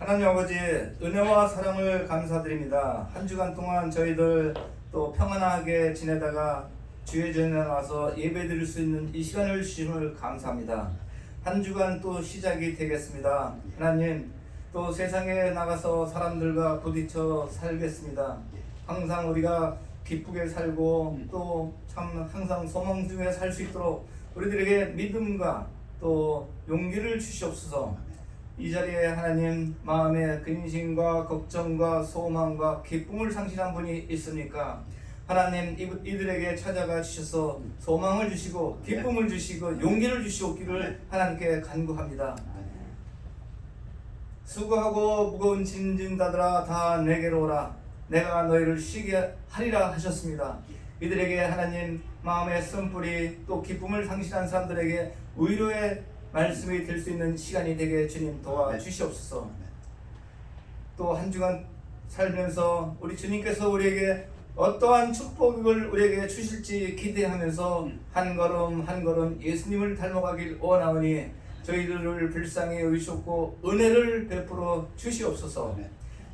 하나님 아버지, 은혜와 사랑을 감사드립니다. 한 주간 동안 저희들 또 평안하게 지내다가 주의 전에 와서 예배드릴 수 있는 이 시간을 주심을 감사합니다. 한 주간 또 시작이 되겠습니다. 하나님, 또 세상에 나가서 사람들과 부딪혀 살겠습니다. 항상 우리가 기쁘게 살고 또 참 항상 소망 중에 살 수 있도록 우리들에게 믿음과 또 용기를 주시옵소서. 이 자리에 하나님 마음에 근심과 걱정과 소망과 기쁨을 상실한 분이 있습니까? 하나님 이들에게 찾아가 주셔서 소망을 주시고 기쁨을 주시고 용기를 주시옵기를 하나님께 간구합니다. 수고하고 무거운 짐진 자들아 다 내게로 오라. 내가 너희를 쉬게 하리라 하셨습니다. 이들에게 하나님 마음의 쓴뿌리 또 기쁨을 상실한 사람들에게 위로의 말씀이 될 수 있는 시간이 되게 주님 도와주시옵소서. 또 한 주간 살면서 우리 주님께서 우리에게 어떠한 축복을 우리에게 주실지 기대하면서 한 걸음 한 걸음 예수님을 닮아가길 원하오니 저희들을 불쌍히 여기셨고 은혜를 베풀어 주시옵소서.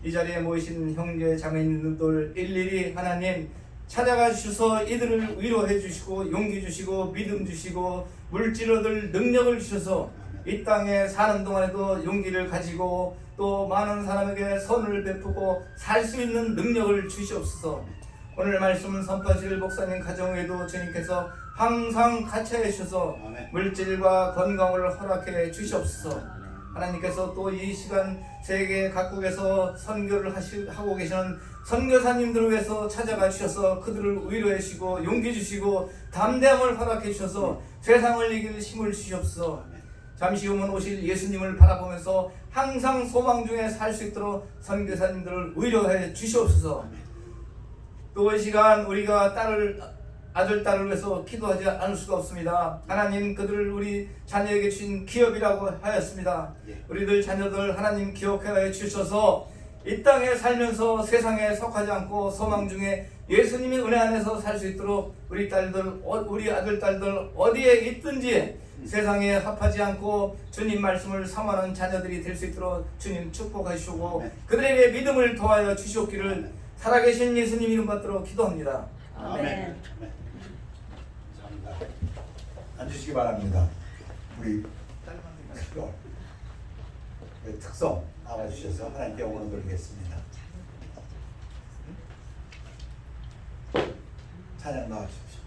이 자리에 모이신 형제 자매님들 일일이 하나님 찾아가 주셔서 이들을 위로해 주시고 용기 주시고 믿음 주시고 물질 얻을 능력을 주셔서 이 땅에 사는 동안에도 용기를 가지고 또 많은 사람에게 선을 베푸고 살 수 있는 능력을 주시옵소서. 오늘 말씀 선포하실 목사님 가정에도 주님께서 항상 같이 해주셔서 물질과 건강을 허락해 주시옵소서. 하나님께서 또 이 시간 세계 각국에서 선교를 하고 계시는 선교사님들을 위해서 찾아가 주셔서 그들을 위로해 주시고 용기 주시고 담대함을 허락해 주셔서 세상을 이길 힘을 주시옵소서. 잠시 후면 오실 예수님을 바라보면서 항상 소망 중에 살 수 있도록 선교사님들을 위로해 주시옵소서. 또 이 시간 우리가 아들, 딸을 위해서 기도하지 않을 수가 없습니다. 하나님 그들을 우리 자녀에게 주신 기업이라고 하였습니다. 우리들 자녀들 하나님 기억하여 주셔서 이 땅에 살면서 세상에 속하지 않고 소망 중에 예수님의 은혜 안에서 살 수 있도록 우리 딸들, 우리 아들, 딸들 어디에 있든지 세상에 합하지 않고 주님 말씀을 사모하는 자녀들이 될 수 있도록 주님 축복하시고 그들에게 믿음을 더하여 주시옵기를 살아계신 예수님 이름 받들어 기도합니다. 아멘. 앉으시기 바랍니다. 우리 특성 나와주셔서 하나님께 영광을 돌리겠습니다. 찬양 나와주십시오.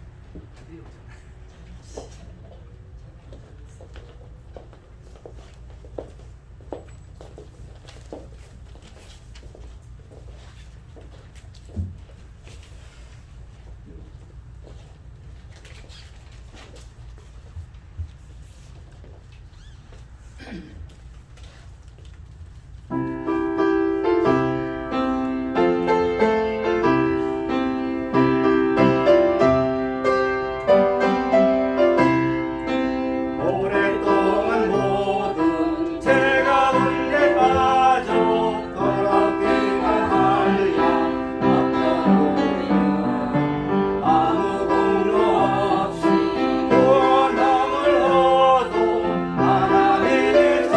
하나님의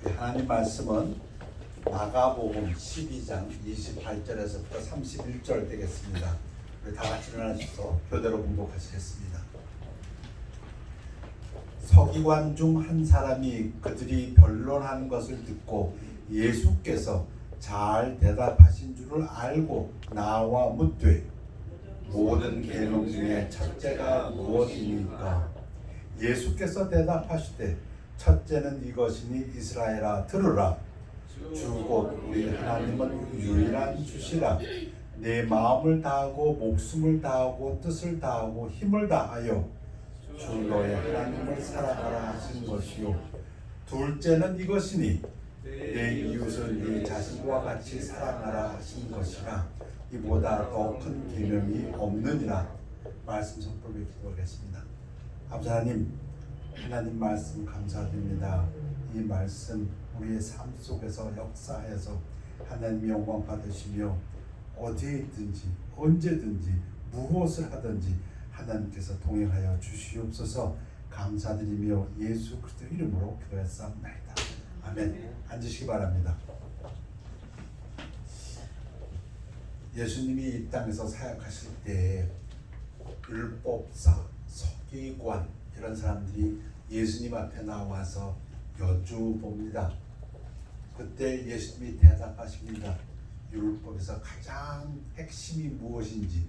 하나님 말씀은 마가복음 12장 28절에서부터 31절 되겠습니다. 우리 다 같이 일어나셔서 교대로 봉독하시겠습니다. 서기관 중 한 사람이 그들이 변론하는 것을 듣고 예수께서 잘 대답하신 줄을 알고 나와 묻되 모든 계명 중에 첫째가 무엇입니까? 예수께서 대답하시되 첫째는 이것이니 이스라엘아 들으라. 주 곧 우리 하나님은 유일한 주시라. 내 마음을 다하고 목숨을 다하고 뜻을 다하고 힘을 다하여 주 너의 하나님을 사랑하라 하신 것이요. 둘째는 이것이니 내 이웃을 네 자신과 같이 사랑하라 하신 것이라. 이보다 더 큰 계명이 없느니라. 말씀 선포를 기도하겠습니다. 아버지 하나님 말씀 감사드립니다. 이 말씀 우리의 삶 속에서 역사해서 하나님 영광 받으시며 어디에 있든지 언제든지 무엇을 하든지 하나님께서 동행하여 주시옵소서. 감사드리며 예수 그리스도 이름으로 기도했사옵나이다. 아멘. 앉으시기 바랍니다. 예수님이 이 땅에서 사역하실 때 율법사, 서기관 이런 사람들이 예수님 앞에 나와서 여쭈봅니다. 그때 예수님이 대답하십니다. 율법에서 가장 핵심이 무엇인지.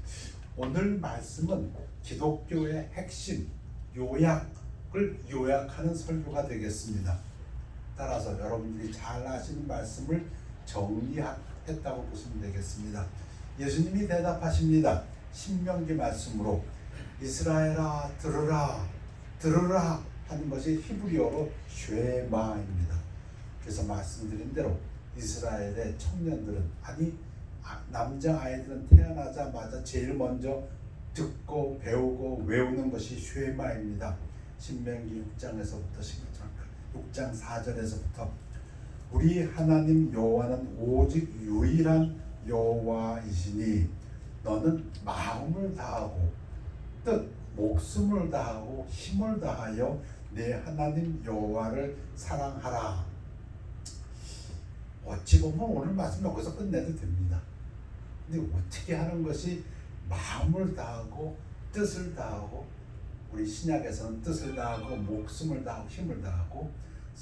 오늘 말씀은 기독교의 핵심, 요약을 요약하는 설교가 되겠습니다. 따라서 여러분들이 잘 아시는 말씀을 정리했다고 보시면 되겠습니다. 예수님이 대답하십니다. 신명기 말씀으로 이스라엘아 들으라 들으라 하는 것이 히브리어로 쉐마입니다. 그래서 말씀드린 대로 이스라엘의 청년들은 남자아이들은 태어나자마자 제일 먼저 듣고 배우고 외우는 것이 쉐마입니다. 신명기 6장에서부터 6장 4절에서부터 우리 하나님 여호와는 오직 유일한 여호와이시니 너는 마음을 다하고 뜻, 목숨을 다하고 힘을 다하여 내 하나님 여호와를 사랑하라. 어찌 보면 오늘 말씀 여기서 끝내도 됩니다. 근데 어떻게 하는 것이 마음을 다하고 뜻을 다하고, 우리 신약에서는 뜻을 다하고 목숨을 다하고 힘을 다하고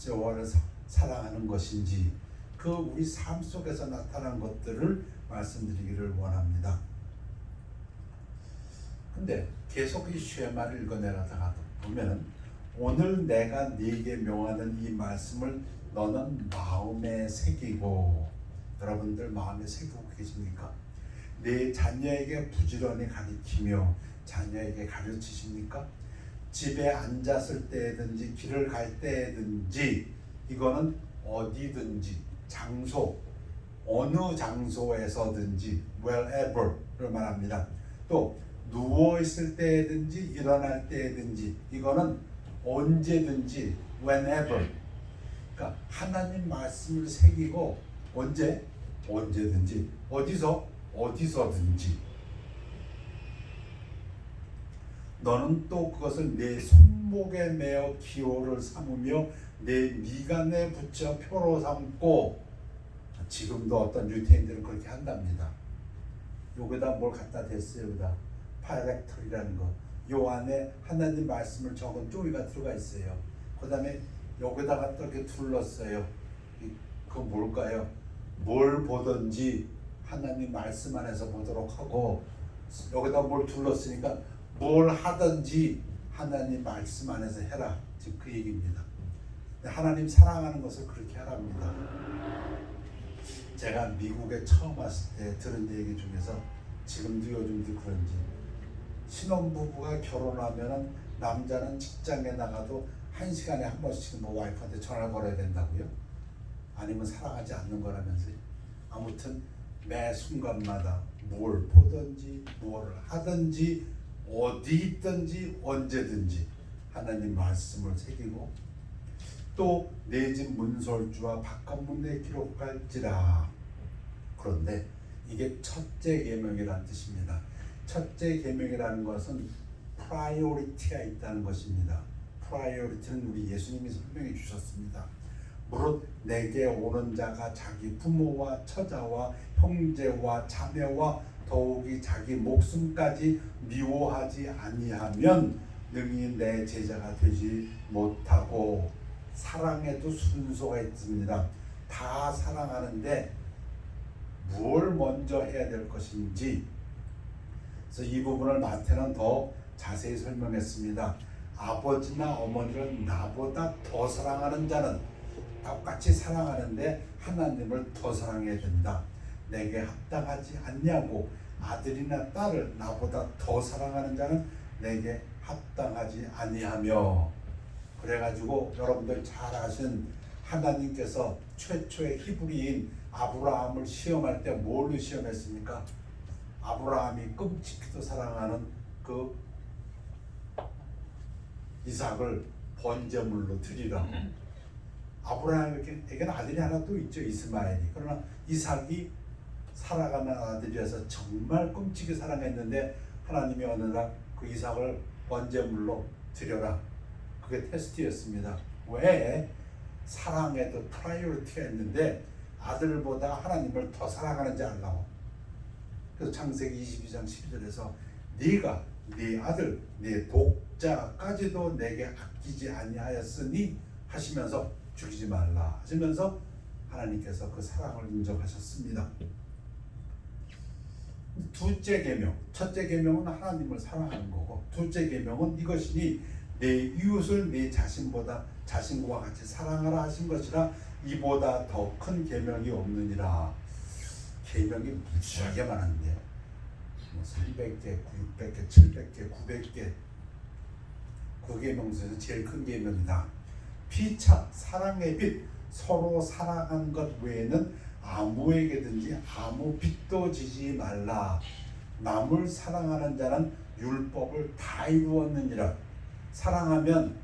여호와를 사랑하는 것인지, 그 우리 삶 속에서 나타난 것들을 말씀드리기를 원합니다. 근데 계속 이 쉐마를 읽어내려다가 보면은 오늘 내가 네게 명하는 이 말씀을 너는 마음에 새기고, 여러분들 마음에 새기고 계십니까? 내 자녀에게 부지런히 가르치며 자녀에게 가르치십니까? 집에 앉았을 때든지 길을 갈 때든지, 이거는 어디든지 장소, 어느 장소에서든지 wherever를 말합니다. 또 누워있을 때든지 일어날 때든지, 이거는 언제든지 whenever. 그러니까 하나님 말씀을 새기고 언제든지 어디서든지 너는 또 그것을 내 손목에 매어 기호를 삼으며 내 미간에 붙여 표로 삼고. 지금도 어떤 유태인들은 그렇게 한답니다. 여기다 뭘 갖다 댔어요. 여기다 파이렉터리라는 거, 요 안에 하나님 말씀을 적은 쪼이가 들어가 있어요. 그 다음에 여기다가 또 이렇게 둘렀어요. 그거 뭘까요? 뭘 보든지 하나님 말씀 안에서 보도록 하고, 여기다 뭘 둘렀으니까 뭘 하든지 하나님 말씀 안에서 해라. 지금 그 얘기입니다. 하나님 사랑하는 것을 그렇게 하랍니다. 제가 미국에 처음 왔을 때 들은 얘기 중에서, 지금도 요즘도 그런지, 신혼부부가 결혼하면은 남자는 직장에 나가도 1시간에 한 번씩 뭐 와이프한테 전화를 걸어야 된다고요? 아니면 사랑하지 않는 거라면서요? 아무튼 매 순간마다 뭘 보든지 뭘 하든지 어디 있든지 언제든지 하나님 말씀을 새기고, 또 내 집 문설주와 바깥문에 기록할지라. 그런데 이게 첫째 계명이라는 뜻입니다. 첫째 계명이라는 것은 프라이오리티가 있다는 것입니다. 프라이오리티는 우리 예수님이 설명해 주셨습니다. 무릇 내게 오는 자가 자기 부모와 처자와 형제와 자매와 더욱이 자기 목숨까지 미워하지 아니하면 능히 내 제자가 되지 못하고. 사랑에도 순서가 있습니다. 다 사랑하는데 뭘 먼저 해야 될 것인지, 그래서 이 부분을 마태는 더 자세히 설명했습니다. 아버지나 어머니를 나보다 더 사랑하는 자는 똑같이 사랑하는데 하나님을 더 사랑해야 된다. 내게 합당하지 않냐고 아들이나 딸을 나보다 더 사랑하는 자는 내게 합당하지 아니하며. 그래가지고 여러분들 잘 아신 하나님께서 최초의 히브리인 아브라함을 시험할 때 뭘로 시험했습니까? 아브라함이 끔찍히도 사랑하는 그 이삭을 번제물로 드리라. 아브라함에게는 아들이 하나 또 있죠, 이스마엘이. 그러나 이삭이 살아가는 아들이라서 정말 끔찍이 사랑했는데 하나님이 어느 날 그 이삭을 번제물로 드려라. 그게 테스트였습니다. 왜? 사랑에도 프라이어리티가 있는데 아들보다 하나님을 더 사랑하는지 알라고. 그래서 창세기 22장 12절에서 네가 네 아들 네 독자까지도 내게 아끼지 아니하였으니 하시면서 죽이지 말라 하시면서 하나님께서 그 사랑을 인정하셨습니다. 둘째 계명, 첫째 계명은 하나님을 사랑하는 거고, 둘째 계명은 이것이니 내 이웃을 내 자신보다 자신과 같이 사랑하라 하신 것이라 이보다 더 큰 계명이 없느니라. 계명이 무지하게 많은데 300개, 600개, 700개, 900개. 그 계명 중에서 제일 큰 계명이다. 피차, 사랑의 빛, 서로 사랑한 것 외에는 아무에게든지 아무 빚도 지지 말라. 남을 사랑하는 자는 율법을 다 이루었느니라. 사랑하면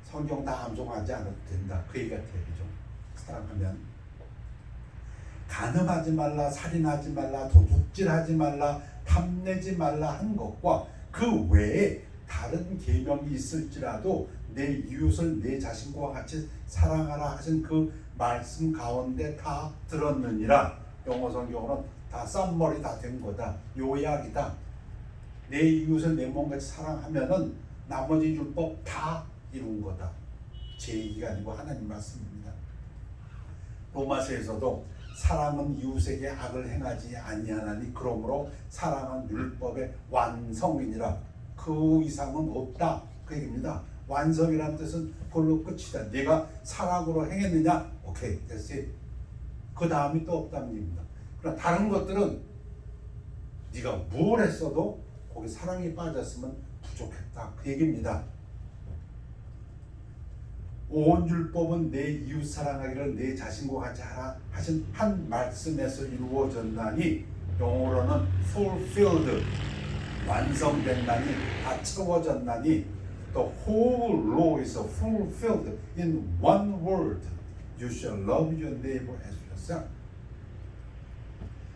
성경 다 암송하지 않아도 된다. 그 얘기 같아요. 그죠? 사랑하면 간음하지 말라, 살인하지 말라, 도둑질하지 말라, 탐내지 말라 한 것과 그 외에 다른 계명이 있을지라도 내 이웃을 내 자신과 같이 사랑하라 하신 그 말씀 가운데 다 들었느니라. 영어 성경으로는 다 썸머리 다 된 거다. 요약이다. 내 이웃을 내 몸같이 사랑하면은 나머지 율법 다 이룬 거다. 제 얘기가 아니고 하나님 말씀입니다. 로마서에서도 사랑은 이웃에게 악을 행하지 아니하나니 그러므로 사랑은 율법의 완성이니라. 그 이상은 없다. 그 얘기입니다. 완성이라는 뜻은 그걸로 끝이다. 네가 사랑으로 행했느냐? 오케이, 됐지. 그 다음이 또 없다는 얘기입니다. 그러나 다른 것들은 네가 뭘 했어도 거기 사랑이 빠졌으면 부족했다. 그 얘기입니다. 온 율법은 내 이웃 사랑하기를 내 자신과 같이 하라 하신 한 말씀에서 이루어졌나니, 영어로는 fulfilled, 완성된다니, 다 채워졌나니, the whole law is fulfilled in one word. You shall love your neighbor as yourself.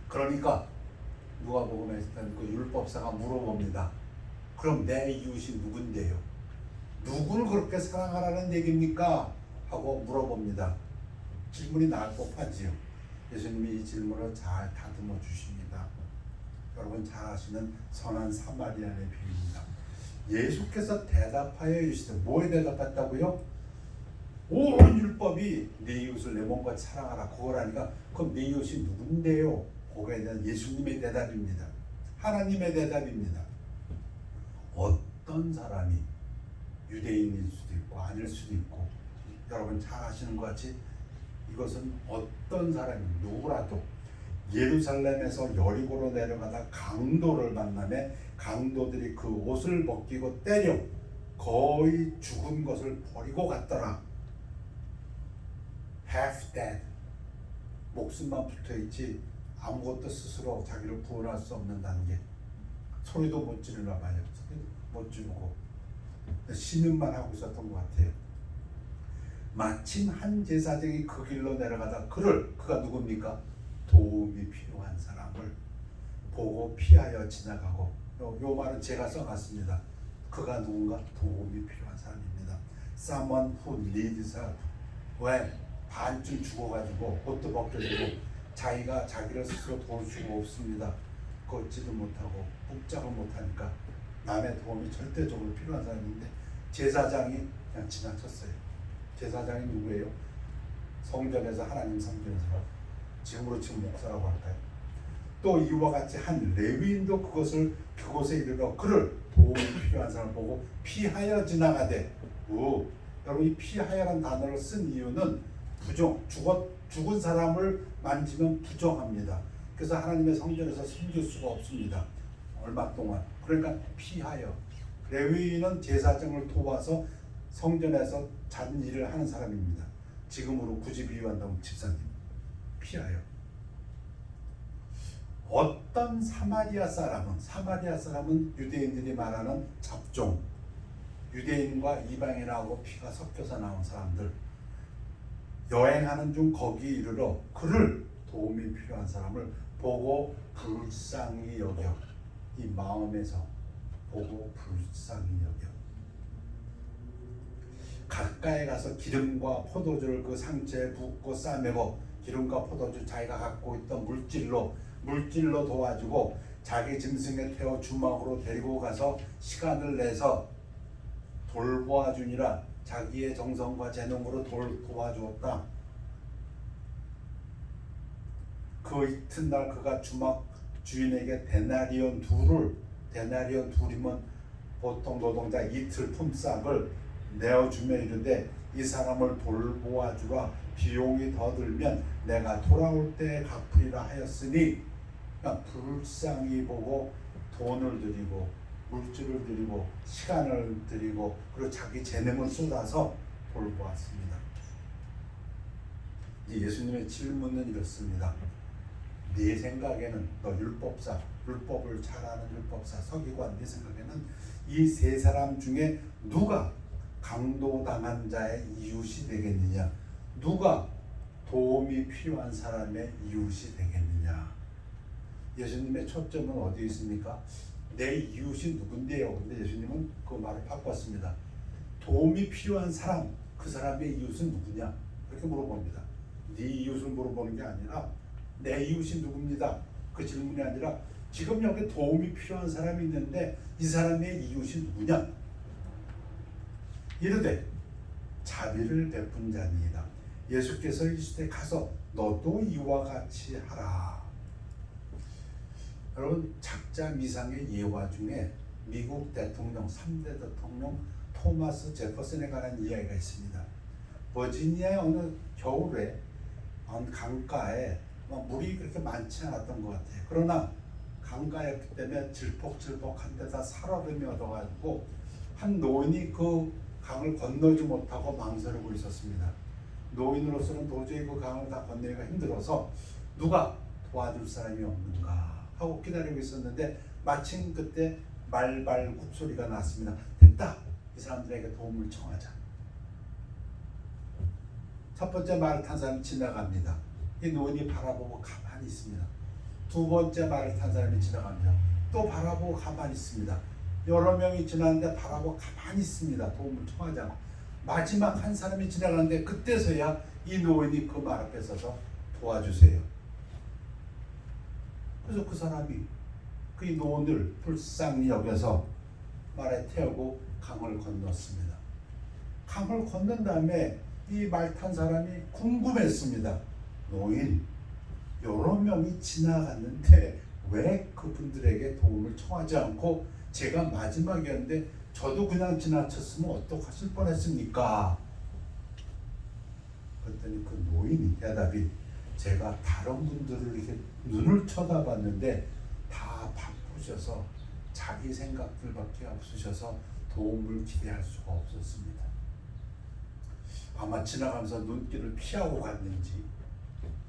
그러니까 누가복음에 있던 그 율법사가 물어봅니다. 그럼 내 이웃이 누군데요? 누구를 그렇게 사랑하라는 얘기입니까? 하고 물어봅니다. 질문이 나을 법하지요. 예수님이 이 질문을 잘 다듬어 주십니다. 여러분 잘 아시는 선한 사마리아의 비유입니다. 예수께서 대답하여 이르시되, 뭐에 대답했다고요? 온 율법이 내 이웃을 내 몸과 사랑하라 그거라니까, 그럼 내 이웃이 누군데요? 그거에 대한 예수님의 대답입니다. 하나님의 대답입니다. 어떤 사람이 유대인일 수도 있고 아닐 수도 있고, 여러분 잘 아시는 것 같이 이것은 어떤 사람이 누구라도 예루살렘에서 여리고로 내려가다 강도를 만나매 강도들이 그 옷을 벗기고 때려 거의 죽은 것을 버리고 갔더라. half dead, 목숨만 붙어있지 아무것도 스스로 자기를 구원할 수 없는 단계. 소리도 못 지르나 봐요. 못 지르고 신음만 하고 있었던 것 같아요. 마침 한 제사장이 그 길로 내려가다 그가 누굽니까? 도움이 필요한 사람을 보고 피하여 지나가고, 요 말은 제가 써놨습니다. 그가 누군가? 도움이 필요한 사람입니다. Someone who needs help. 왜? 반쯤 죽어가지고 옷도 벗겨지고 자기가 자기를 스스로 도울 수가 없습니다. 걷지도 못하고 묵작을 못하니까 남의 도움이 절대적으로 필요한 사람인데 제사장이 그냥 지나쳤어요. 제사장이 누구예요? 성전에서 하나님 섬기는 사람. 지금으로 치면 목사라고 할까요? 또 이와 같이 한 레위인도 그곳에 이르러 그를 도움이 필요한 사람을 보고 피하여 지나가되. 여러분 이 피하여라는 단어를 쓴 이유는 죽은 사람을 만지면 부정합니다. 그래서 하나님의 성전에서 섬길 수가 없습니다. 얼마 동안. 그러니까 피하여. 레위인은 제사장을 도와서 성전에서 잔 일을 하는 사람입니다. 지금으로 굳이 비유한다면 집사님. 피하여. 어떤 사마리아 사람은 유대인들이 말하는 잡종, 유대인과 이방인하고 피가 섞여서 나온 사람들, 여행하는 중 거기 이르러 그를 도움이 필요한 사람을 보고 불쌍히 여겨. 이 마음에서 보고 불쌍히 여겨. 가까이 가서 기름과 포도주를 그 상처에 붓고 싸매고 기름과 포도주 자기가 갖고 있던 물질로 도와주고 자기 짐승에 태워 주막으로 데리고 가서 시간을 내서 돌보아주니라. 자기의 정성과 재능으로 도와주었다. 그 이튿날 그가 주막 주인에게 데나리온 둘이면 보통 노동자 이틀 품삯을 내어주며 이르되 이 사람을 돌보아주라. 비용이 더 들면 내가 돌아올 때 갚으리라 하였으니, 그러니까 불쌍히 보고 돈을 드리고 물질을 드리고 시간을 드리고 그리고 자기 재능을 쏟아서 돌보았습니다. 이제 예수님의 질문은 이렇습니다. 네 생각에는 너 율법을 잘 아는 율법사 서기관, 네 생각에는 이 세 사람 중에 누가 강도당한 자의 이웃이 되겠느냐? 누가 도움이 필요한 사람의 이웃이 되겠느냐? 예수님의 초점은 어디에 있습니까? 내 이웃이 누군데요? 근데 예수님은 그 말을 바꿨습니다. 도움이 필요한 사람, 그 사람의 이웃은 누구냐? 그렇게 물어봅니다. 네 이웃을 물어보는 게 아니라 내 이웃이 누굽니다. 그 질문이 아니라 지금 여기 도움이 필요한 사람이 있는데 이 사람의 이웃이 누구냐? 이르되 자비를 베푼 자니이다. 예수께서 이르시되 가서 너도 이와 같이 하라. 여러분 작자 미상의 예화 중에 미국 대통령 3대 대통령 토마스 제퍼슨에 관한 이야기가 있습니다. 버지니아의 어느 겨울에 강가에 물이 그렇게 많지 않았던 것 같아요. 그러나 강가였기 때문에 질퍽질퍽한 데다 살얼음이 얻어가지고 한 노인이 그 강을 건너지 못하고 망설이고 있었습니다. 노인으로서는 도저히 그 강을 다 건너기가 힘들어서 누가 도와줄 사람이 없는가 하고 기다리고 있었는데 마침 그때 말발굽 소리가 났습니다. 됐다! 이 사람들에게 도움을 청하자. 첫 번째 말을 탄 사람이 지나갑니다. 이 노인이 바라보고 가만히 있습니다. 두 번째 말을 탄 사람이 지나갑니다. 또 바라보고 가만히 있습니다. 여러 명이 지나는데 바라보고 가만히 있습니다. 도움을 청하지 않고. 마지막 한 사람이 지나가는데 그때서야 이 노인이 그 말 앞에 서서 도와주세요. 그래서 그 사람이 그 노인을 불쌍히 여겨서 말에 태우고 강을 건넜습니다. 강을 건넌 다음에 이 말 탄 사람이 궁금했습니다. 노인, 여러 명이 지나갔는데 왜 그분들에게 도움을 청하지 않고 제가 마지막이었는데 저도 그냥 지나쳤으면 어떡하실 뻔했습니까? 그랬더니 그 노인이 대답이 제가 다른 분들을 이렇게 눈을 쳐다봤는데 다 바쁘셔서 자기 생각들밖에 없으셔서 도움을 기대할 수가 없었습니다. 아마 지나가면서 눈길을 피하고 갔는지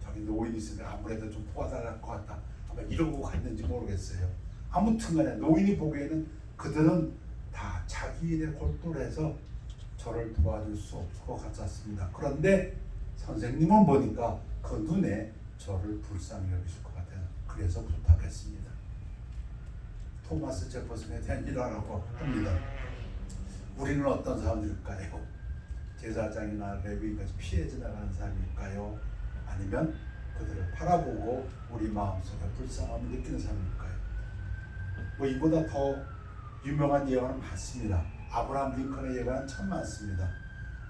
저기 노인이 있으면 아무래도 좀 도와달랄 것 같다 아마 이러고 갔는지 모르겠어요. 아무튼 간에 노인이 보기에는 그들은 다 자기 일에 골똘해서 저를 도와줄 수 없을 것 같았습니다. 그런데 선생님은 보니까 그 눈에 저를 불쌍히 여기실 것 같아요. 그래서 부탁했습니다. 토마스 제퍼슨에 대한 일화라고 합니다. 우리는 어떤 사람들일까요? 제사장이나 레위인까지 피해 지나가는 사람일까요? 아니면 그들을 바라보고 우리 마음속에 불쌍함을 느끼는 사람일까요? 뭐 이보다 더 유명한 예화는 많습니다. 아브라함 링컨의 예화는 참 많습니다.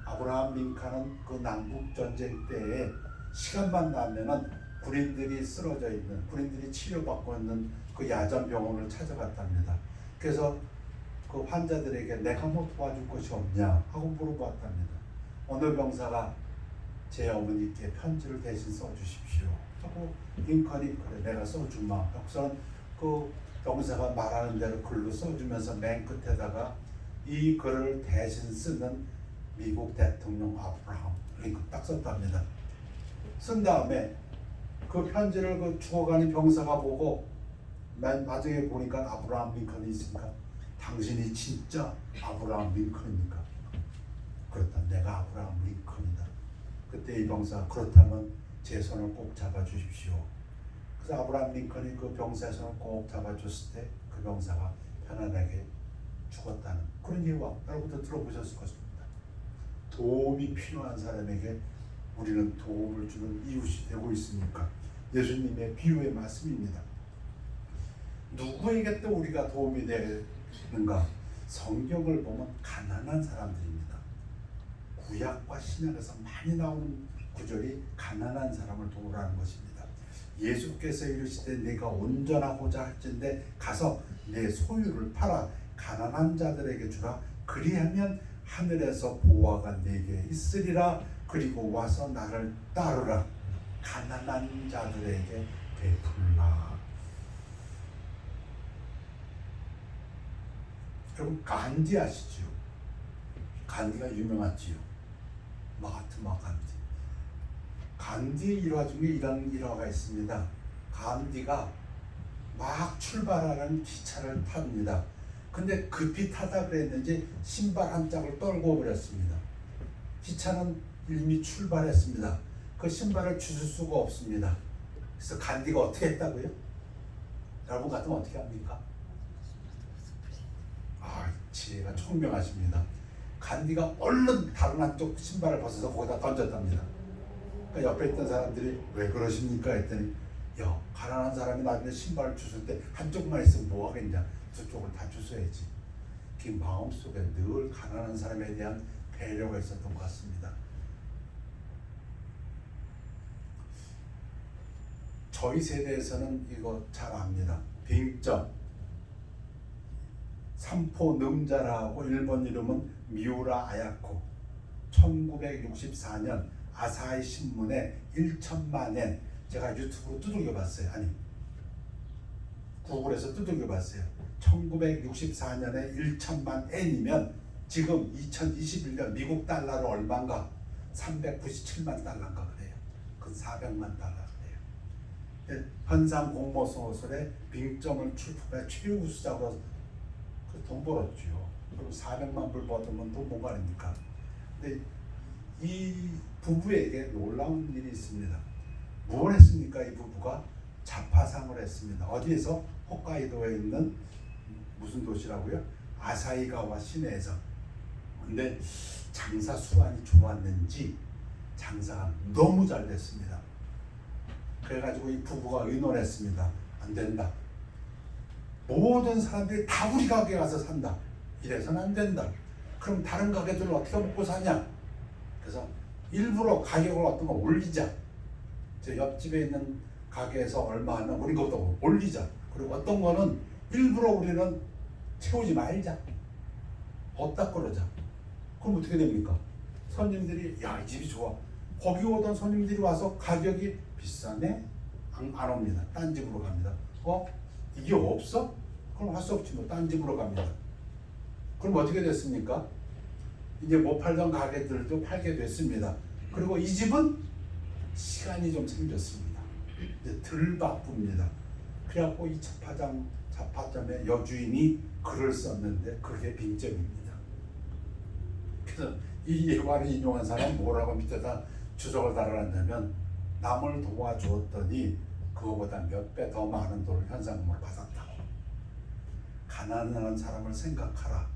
아브라함 링컨은 그 남북 전쟁 때에 시간만 나면은 군인들이 쓰러져 있는, 군인들이 치료받고 있는 그 야전 병원을 찾아갔답니다. 그래서 그 환자들에게 내가 뭐 도와줄 것이 없냐 하고 물어봤답니다. 어느 병사가 제 어머니께 편지를 대신 써주십시오 하고 링컨이 그래 내가 써주마. 그래서 그 병사가 말하는 대로 글로 써주면서 맨 끝에다가 이 글을 대신 쓰는 미국 대통령 아브라함 링컨 딱 썼답니다. 쓴 다음에 그 편지를 그 죽어가는 병사가 보고 맨 마지막에 보니까 아브라함 링컨이 있으니까 당신이 진짜 아브라함 링컨입니까? 그렇다. 내가 아브라함 링컨이다. 그때 이 병사 그렇다면 제 손을 꼭 잡아주십시오. 그래서 아브라함 링컨이 그 병사의 손을 꼭 잡아줬을 때 그 병사가 편안하게 죽었다는 그런 예화 여러분도 들어보셨을 것입니다. 도움이 필요한 사람에게 우리는 도움을 주는 이웃이 되고 있으니까 예수님의 비유의 말씀입니다. 누구에게 또 우리가 도움이 되는가? 성경을 보면 가난한 사람들입니다. 구약과 신약에서 많이 나오는 구절이 가난한 사람을 도우라는 것입니다. 예수께서 이르시되 네가 온전하고자 할진대 가서 내 소유를 팔아 가난한 자들에게 주라. 그리하면 하늘에서 보화가 네게 있으리라. 그리고 와서 나를 따르라. 가난한 자들에게 베풀라. 여러분 간디 아시죠? 간디가 유명하지요. 마하트마 간디. 간디의 일화 중에 이런 일화가 있습니다. 간디가 막 출발하는 기차를 탑니다. 근데 급히 타다 그랬는지 신발 한 짝을 떨고 버렸습니다. 기차는 이미 출발했습니다. 그 신발을 주술 수가 없습니다. 그래서 간디가 어떻게 했다고요? 여러분 같으면 어떻게 합니까? 지혜가 총명하십니다. 간디가 얼른 다른 한쪽 신발을 벗어서 거기다 던졌답니다. 그러니까 옆에 있던 사람들이 왜 그러십니까? 했더니 야, 가난한 사람이 나중에 신발을 주술 때 한쪽만 있으면 뭐 하겠냐? 두 쪽을 다 주셔야지. 그 마음속에 늘 가난한 사람에 대한 배려가 있었던 것 같습니다. 저희 세대에서는 이거 잘 압니다. 빙점 삼포 능자라고 일본 이름은 미우라 아야코 1964년 아사히 신문에 1천만 엔 제가 유튜브로 두들겨 봤어요. 아니 구글에서 두들겨 봤어요. 1964년에 1천만 엔이면 지금 2021년 미국 달러로 얼마인가? 397만 달러인가 그래요. 그 400만 달러 그래요. 현상 공모 소설에 빙점을 출품해 최우수작으로 돈 벌었죠. 그리고 400만 불 받으면 돈 뭔가 아닙니까? 근데 이 부부에게 놀라운 일이 있습니다. 뭘 했습니까? 이 부부가 자파상을 했습니다. 어디에서? 홋카이도에 있는 무슨 도시라고요? 아사히가와 시내에서. 근데 장사 수완이 좋았는지 장사가 너무 잘 됐습니다. 그래가지고 이 부부가 의논했습니다. 안 된다. 모든 사람들이 다 우리 가게에 가서 산다. 이래서는 안 된다. 그럼 다른 가게들은 어떻게 먹고 사냐? 그래서 일부러 가격을 어떤 거 올리자. 저 옆집에 있는 가게에서 얼마 하면 우리 것도 올리자. 그리고 어떤 거는 일부러 우리는 채우지 말자. 없다 그러자. 그럼 어떻게 됩니까? 손님들이 야, 이 집이 좋아. 거기 오던 손님들이 와서 가격이 비싸네? 안 옵니다. 딴 집으로 갑니다. 이게 없어? 그럼 할 수 없지 뭐. 딴 집으로 갑니다. 그럼 어떻게 됐습니까? 이제 못 팔던 가게들도 팔게 됐습니다. 그리고 이 집은 시간이 좀 생겼습니다. 이제 덜 바쁩니다. 그래갖고 이 자파점의 여주인이 글을 썼는데 그게 빙점입니다. 그래서 이 예화를 인용한 사람은 뭐라고 밑에다 주석을 달아놨냐면 남을 도와주었더니 그거보다 몇 배 더 많은 돈을 현상금으로 받았다고. 가난한 사람을 생각하라.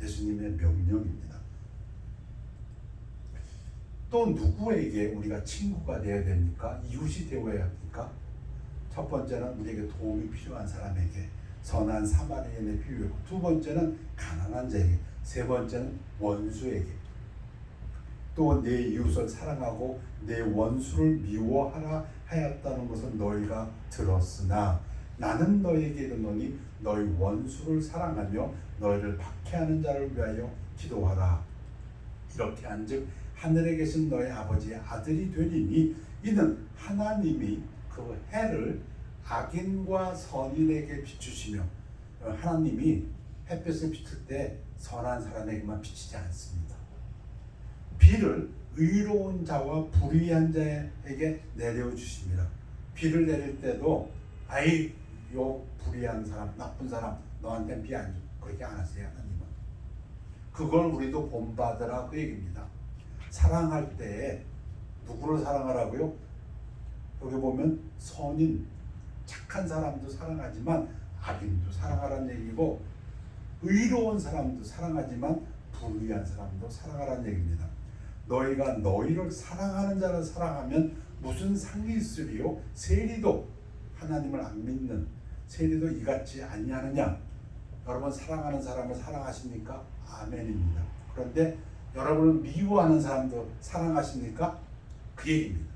예수님의 명령입니다. 또 누구에게 우리가 친구가 되어야 됩니까? 이웃이 되어야 합니까? 첫 번째는 우리에게 도움이 필요한 사람에게, 선한 사마리아인의 비유였고, 두 번째는 가난한 자에게, 세 번째는 원수에게. 또 내 이웃을 사랑하고 내 원수를 미워하라 하였다는 것은 너희가 들었으나 나는 너희에게 이르노니 너희 원수를 사랑하며 너희를 박해하는 자를 위하여 기도하라. 이렇게 한즉 하늘에 계신 너희 아버지의 아들이 되리니 이는 하나님이 그 해를 악인과 선인에게 비추시며, 하나님이 햇볕을 비출 때 선한 사람에게만 비치지 않습니다. 비를 의로운 자와 불의한 자에게 내려 주십니다. 비를 내릴 때도 아이 요 불의한 사람, 나쁜 사람 너한테 비 안 줘, 그렇게 안 하세요. 하나님은 그걸 우리도 본받으라 그 얘기입니다. 사랑할 때 누구를 사랑하라고요? 여기 보면 선인 착한 사람도 사랑하지만 악인도 사랑하라는 얘기고, 의로운 사람도 사랑하지만 불의한 사람도 사랑하라는 얘기입니다. 너희가 너희를 사랑하는 자를 사랑하면 무슨 상이 있으리요? 세리도 하나님을 안 믿는 세리도 이같이 아니하느냐? 여러분 사랑하는 사람을 사랑하십니까? 아멘입니다. 그런데 여러분을 미워하는 사람도 사랑하십니까? 그 얘기입니다.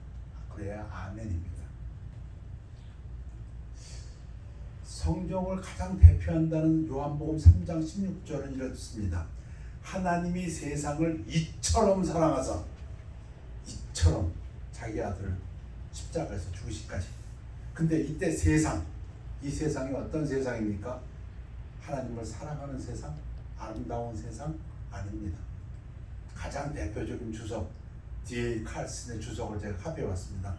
그래야 아멘입니다. 성경을 가장 대표한다는 요한복음 3장 16절은 이렇습니다. 하나님이 세상을 이처럼 사랑하사, 이처럼 자기 아들을 십자가에서 죽으시기까지. 근데 이때 세상, 이 세상이 어떤 세상입니까? 하나님을 사랑하는 세상, 아름다운 세상 아닙니다. 가장 대표적인 주석, D.A. 칼슨의 주석을 제가 합해왔습니다.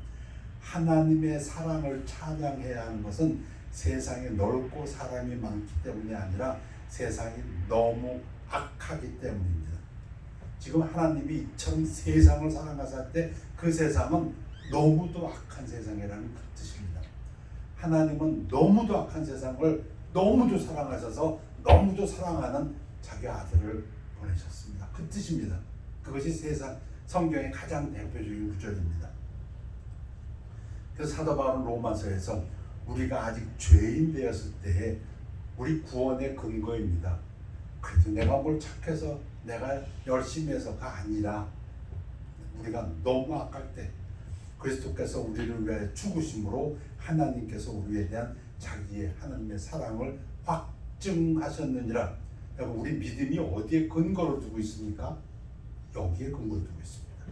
하나님의 사랑을 찬양해야 하는 것은 세상이 넓고 사람이 많기 때문이 아니라 세상이 너무 악하기 때문입니다. 지금 하나님이 이처럼 세상을 사랑하사 때 그 세상은 너무도 악한 세상이라는 그 뜻입니다. 하나님은 너무도 악한 세상을 너무도 사랑하셔서 너무도 사랑하는 자기 아들을 보내셨습니다. 그 뜻입니다. 그것이 세상 성경의 가장 대표적인 구절입니다. 그래서 사도 바울은 로마서에서 우리가 아직 죄인 되었을 때에 우리 구원의 근거입니다. 그래도 내가 뭘 착해서 내가 열심히 해서가 아니라 우리가 너무 악할 때 그리스도께서 우리를 위해 죽으심으로 하나님께서 우리에 대한 자기의 하나님의 사랑을 확증하셨느니라. 여러분 우리 믿음이 어디에 근거를 두고 있습니까? 여기에 근거를 두고 있습니다.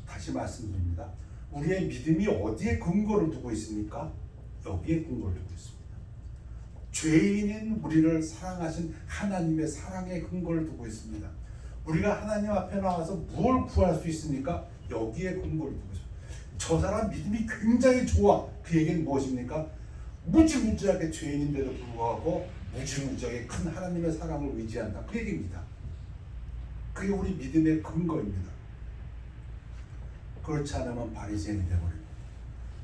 다시 말씀드립니다. 우리의 믿음이 어디에 근거를 두고 있습니까? 여기에 근거를 두고 있습니다. 죄인인 우리를 사랑하신 하나님의 사랑에 근거를 두고 있습니다. 우리가 하나님 앞에 나와서 무엇을 구할 수 있습니까? 여기에 근거를 두고 있습니다. 저 사람 믿음이 굉장히 좋아. 그 얘기는 무엇입니까? 무지무지하게 죄인인데도 불구하고 무지무지하게 큰 하나님의 사랑을 의지한다. 그 얘기입니다. 그게 우리 믿음의 근거입니다. 그렇지 않으면 바리새인이 되어버립니다.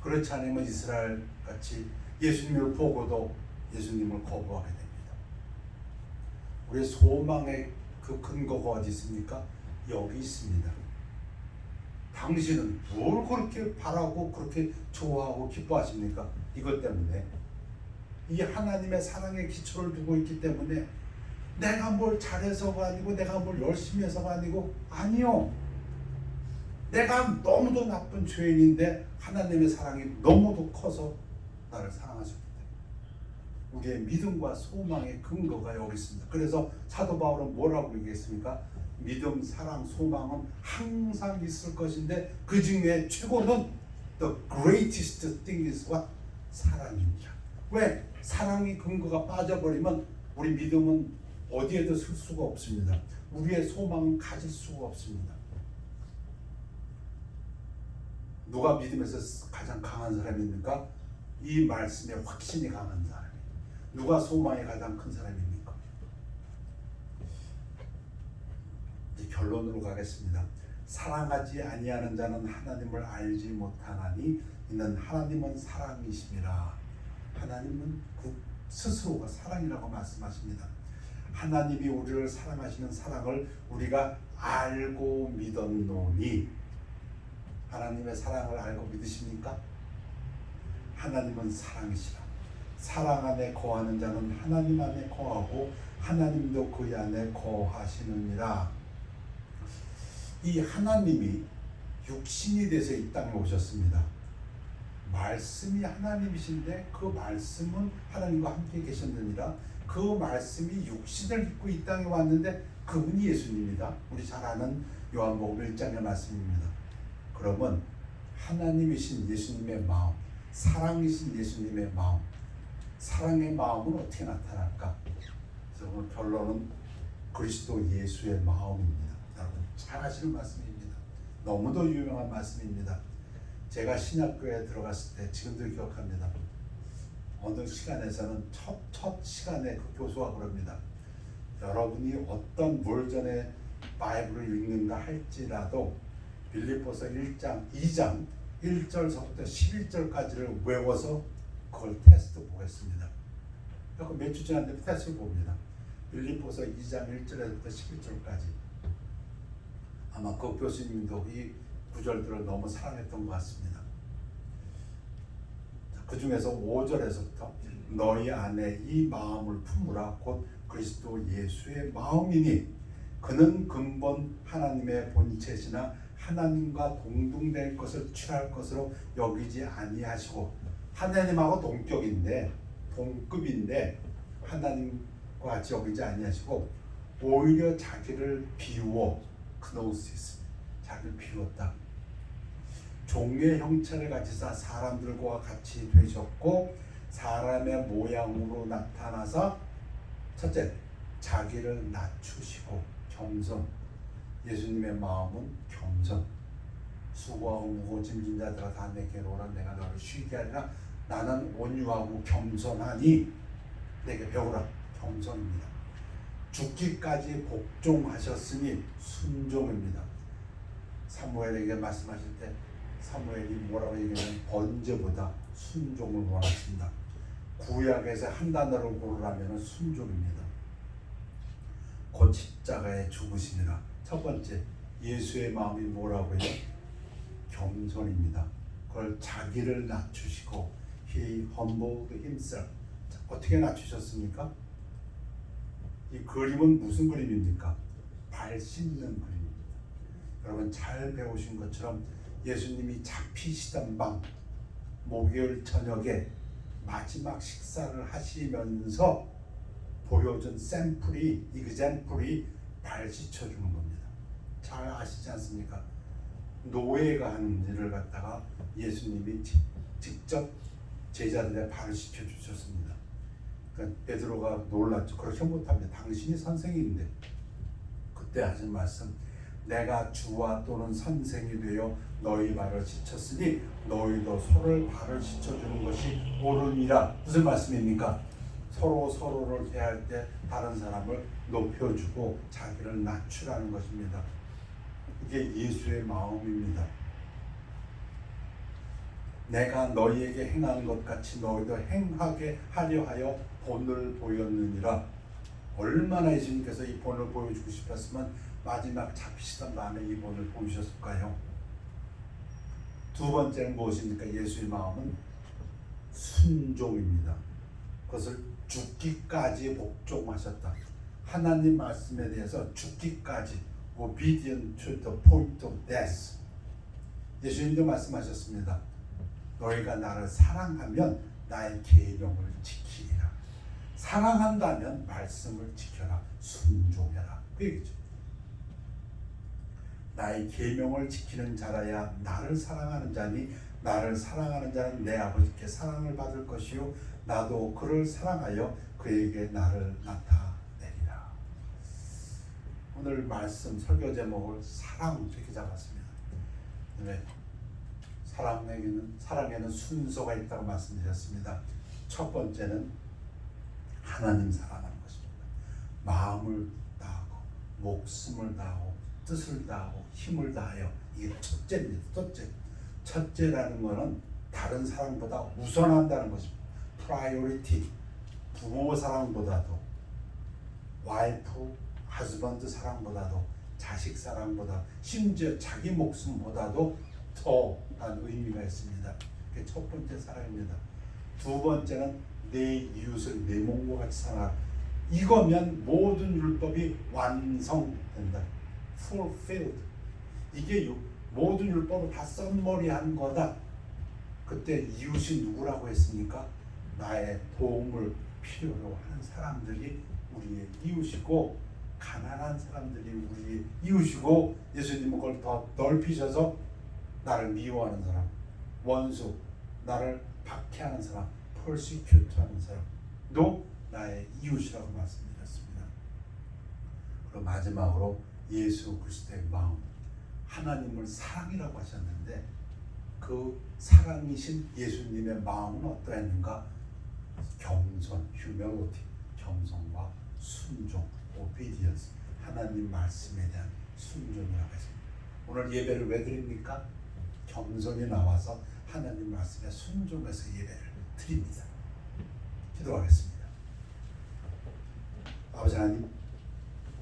그렇지 않으면 이스라엘 같이 예수님을 보고도 예수님을 거부하게 됩니다. 우리의 소망의 그 근거가 어디 있습니까? 여기 있습니다. 당신은 뭘 그렇게 바라고 그렇게 좋아하고 기뻐하십니까? 이것 때문에 이 하나님의 사랑의 기초를 두고 있기 때문에 내가 뭘 잘해서가 아니고 내가 뭘 열심히 해서가 아니고 아니요. 내가 너무도 나쁜 죄인인데 하나님의 사랑이 너무도 커서 나를 사랑하셨기 때문에 우리의 믿음과 소망의 근거가 여기 있습니다. 그래서 사도 바울은 뭐라고 얘기했습니까? 믿음, 사랑, 소망은 항상 있을 것인데 그 중에 최고는 the greatest thing is what? 사랑입니다. 왜? 사랑의 근거가 빠져버리면 우리 믿음은 어디에도 쓸 수가 없습니다. 우리의 소망은 가질 수가 없습니다. 누가 믿음에서 가장 강한 사람입니까? 이 말씀에 확신이 강한 사람이. 누가 소망이 가장 큰 사람입니까? 이제 결론으로 가겠습니다. 사랑하지 아니하는 자는 하나님을 알지 못하나니 이는 하나님은 사랑이심이라. 하나님은 그 스스로가 사랑이라고 말씀하십니다. 하나님이 우리를 사랑하시는 사랑을 우리가 알고 믿었노니 하나님의 사랑을 알고 믿으십니까? 하나님은 사랑이시라. 사랑 안에 거하는 자는 하나님 안에 거하고 하나님도 그 안에 거하시느니라. 이 하나님이 육신이 돼서 이 땅에 오셨습니다. 말씀이 하나님이신데 그 말씀은 하나님과 함께 계셨느니라. 그 말씀이 육신을 입고 이 땅에 왔는데 그분이 예수님이다. 우리 잘 아는 요한복음 1장의 말씀입니다. 그러면 하나님이신 예수님의 마음, 사랑이신 예수님의 마음, 사랑의 마음은 어떻게 나타날까? 그래서 오늘 결론은 그리스도 예수의 마음입니다. 여러분 잘 아시는 말씀입니다. 너무도 유명한 말씀입니다. 제가 신약교회에 들어갔을 때 지금도 기억합니다. 어느 시간에서는 첫 시간에 그 교수가 그럽니다. 여러분이 어떤 버전의 바이블을 읽는가 할지라도 빌립보서 1장, 2장 1절서부터 11절까지를 외워서 그걸 테스트 보겠습니다. 몇 주 지났는데 테스트를 봅니다. 빌립보서 2장 1절에서부터 11절까지. 아마 그 교수님도 이 구절들을 너무 사랑했던 것 같습니다. 그 중에서 5절에서부터 너희 안에 이 마음을 품으라 곧 그리스도 예수의 마음이니 그는 근본 하나님의 본체시나 하나님과 동등될 것을 취할 것으로 여기지 아니하시고 하나님하고 동격인데 동급인데 하나님과 같이 여기지 아니하시고 오히려 자기를 비워 그노시스 자기를 비웠다. 종의 형체를 가지사 사람들과 같이 되셨고 사람의 모양으로 나타나서 첫째 자기를 낮추시고 겸손. 예수님의 마음은 겸손. 수고하고 무거운 짐진 자들아 다 내게로 오라 내가 너를 쉬게 하리라. 나는 온유하고 겸손하니 내게 배우라. 겸손입니다. 죽기까지 복종하셨으니 순종입니다. 사무엘에게 말씀하실 때 사무엘이 뭐라고 얘기하냐면 번제보다 순종을 원하신다. 구약에서 한 단어를 고르라면 순종입니다. 곧 십자가에 죽으시니라. 첫 번째 예수의 마음이 뭐라고 해요? 겸손입니다. 그걸 자기를 낮추시고 He humbled himself. 어떻게 낮추셨습니까? 이 그림은 무슨 그림입니까? 발 씻는 그림입니다. 여러분 잘 배우신 것처럼 예수님이 잡히시던 밤 목요일 저녁에 마지막 식사를 하시면서 보여준 샘플이 이그샘플이 발 씻어주는 겁니다. 잘 아시지 않습니까? 노예가 하는 일을 갖다가 예수님이 직접 제자들의 발을 씻어주셨습니다. 그러니까 베드로가 놀랐죠. 그렇게 못합니다. 당신이 선생인데. 그때 하신 말씀 내가 주와 또는 선생이 되어 너희 발을 씻었으니 너희도 서로의 발을 씻어주는 것이 옳으니라. 무슨 말씀입니까? 서로를 대할 때 다른 사람을 높여주고 자기를 낮추라는 것입니다. 이게 예수의 마음입니다. 내가 너희에게 행한 것 같이 너희도 행하게 하려 하여 본을 보였느니라. 얼마나 예수님께서 이 본을 보여주고 싶었으면 마지막 잡히시던 밤에 이 본을 보이셨을까요? 두 번째는 무엇입니까? 예수의 마음은 순종입니다. 그것을 죽기까지 복종하셨다. 하나님 말씀에 대해서 죽기까지 obedient to the point of death. 예수님도 말씀하셨습니다. 너희가 나를 사랑하면 나의 계명을 지키리라. 사랑한다면 말씀을 지켜라. 순종해라. 그 얘기죠. 나의 계명을 지키는 자라야 나를 사랑하는 자니 나를 사랑하는 자는 내 아버지께 사랑을 받을 것이요 나도 그를 사랑하여 그에게 나를 나타내리라. 오늘 말씀 설교 제목을 사랑 이렇게 잡았습니다. 네. 사랑에는 순서가 있다고 말씀드렸습니다. 첫 번째는 하나님 사랑하는 것입니다. 마음을 다하고 목숨을 다하고 뜻을 다하고 힘을 다하여 이게 첫째입니다. 첫째라는 것은 다른 사랑보다 우선한다는 것입니다. 프라이오리티. 부모 사랑보다도 와이프, 하즈번드 사랑보다도 자식 사랑보다 심지어 자기 목숨보다도 더라는 의미가 있습니다. 그게 첫 번째 사랑입니다. 두 번째는 내 이웃을 내 몸과 같이 사랑하라. 이거면 모든 율법이 완성된다. fulfilled. 이게 모든 율법을 다 썸머리한 거다. 그때 이웃이 누구라고 했습니까? 나의 도움을 필요로 하는 사람들이 우리의 이웃이고, 가난한 사람들이 우리의 이웃이고, 예수님은 그걸 더 넓히셔서 나를 미워하는 사람, 원수, 나를 박해하는 사람, persecute 하는 사람도 나의 이웃이라고 말씀드렸습니다. 그리고 마지막으로 예수 그리스도의 마음, 하나님을 사랑이라고 하셨는데 그 사랑이신 예수님의 마음은 어떠했는가? 겸손, humility, 겸손과 순종, obedience, 하나님 말씀에 대한 순종이라고 했습니다. 오늘 예배를 왜 드립니까? 겸손히 나와서 하나님 말씀에 순종해서 예배를 드립니다. 기도하겠습니다. 아버지 하나님,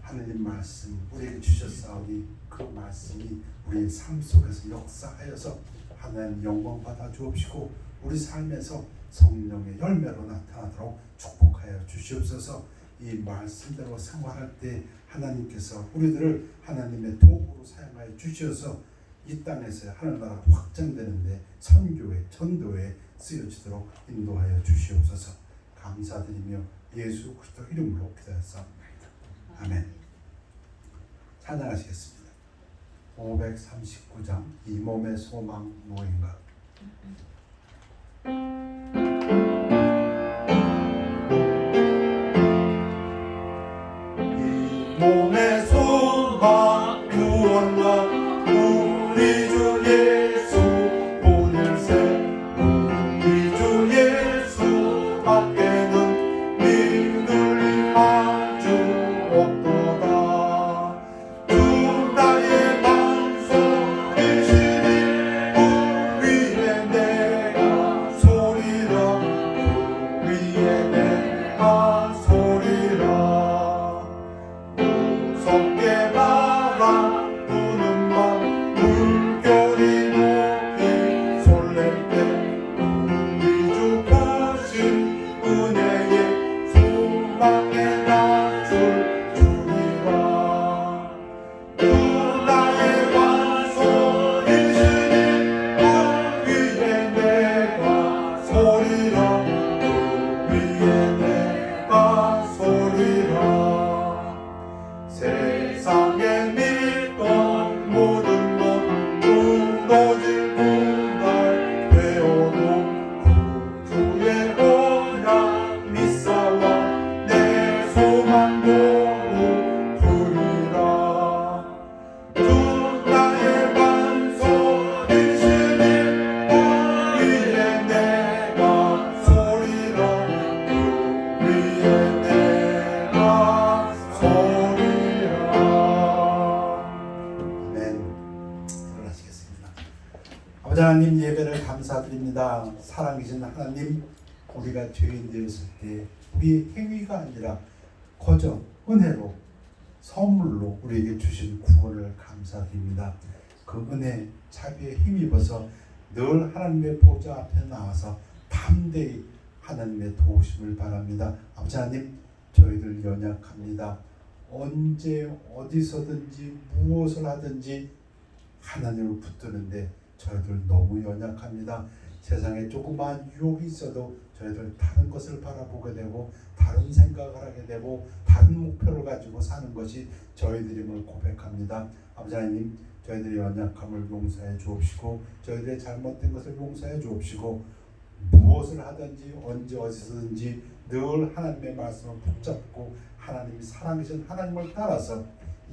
하나님 말씀 우리에게 주셨사오니 그 말씀이 우리의 삶 속에서 역사하여서 하나님 영광 받아 주옵시고 우리 삶에서 성령의 열매로 나타나도록 축복하여 주시옵소서. 이 말씀대로 생활할 때 하나님께서 우리들을 하나님의 도구로 사용하여 주셔서 이 땅에서 하늘나라가 확장되는데 선교에 전도에 쓰여지도록 인도하여 주시옵소서. 감사드리며 예수 그리스도 이름으로 기도했사옵나이다. 아멘. 찬양하시겠습니다. 539장 이 몸의 소망 무엇인가. 이 몸의 소망 무엇인가. 우리 주 예수 보낼세. 우리 주 예수 밖에는 믿을 아주 없도다. 주 나의 반석이시니 그 위에 내가 소리라. 그 위에 내가 소리라. 무섭게 바람 부는 밤 물결이 높이 쏠릴 때 우리 주 크신 은혜의 소망에 낮출 주리라. 주 나의 완성이시니 그 위에 내가 소리라. 그 위에 내가 소리라. 세상에 믿던 모든 것 무너질 분날 되어도 그 주의 언약 믿사와 내 소망도 부리라. 주 나의 반석이시니 그 위에 내가 소리라. 그 위에 내가 소리라. 아멘. 일어나시겠습니다. 아버지 하나님, 예배를 감사드립니다. 사랑이신 하나님, 우리가 죄인 되었을 때 우리 행위가 아니라 거저 은혜로 선물로 우리에게 주신 구원을 감사드립니다. 그 은혜 자비에 힘입어서 늘 하나님의 보좌 앞에 나와서 담대히 하나님의 도우심을 바랍니다. 아버지 하나님, 저희들 연약합니다. 언제 어디서든지 무엇을 하든지 하나님을 붙드는데 저희들 너무 연약합니다. 세상에 조그마한 유혹이 있어도 저희들 다른 것을 바라보게 되고 다른 생각을 하게 되고 다른 목표를 가지고 사는 것이 저희들임을 고백합니다. 아버지 하나님, 저희들의 연약함을 용서해 주옵시고 저희들의 잘못된 것을 용서해 주옵시고 무엇을 하든지 언제 어디서든지 늘 하나님의 말씀을 붙잡고 하나님이 사랑이신 하나님을 따라서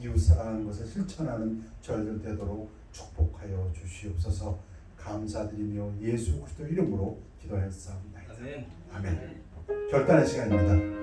이웃 사랑하는 것을 실천하는 저희들 되도록 축복하여 주시옵소서. 감사드리며 예수 그리스도 이름으로 기도했사옵나이다. 아멘. 아멘. 결단의 시간입니다.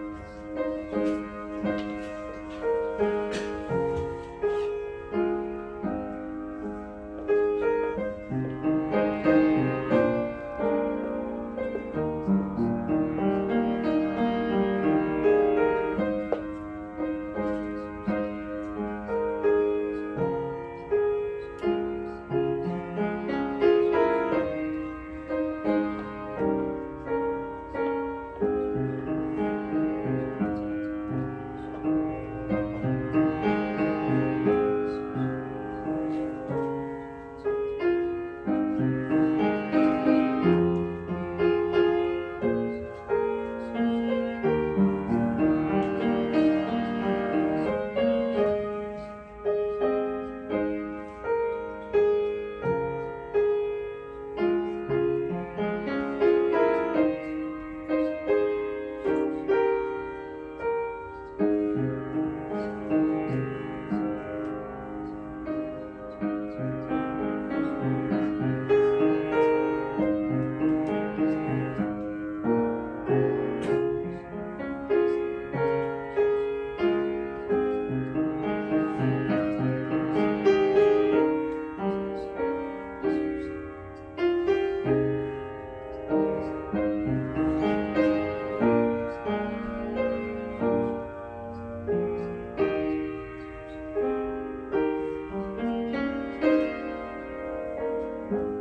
아멘.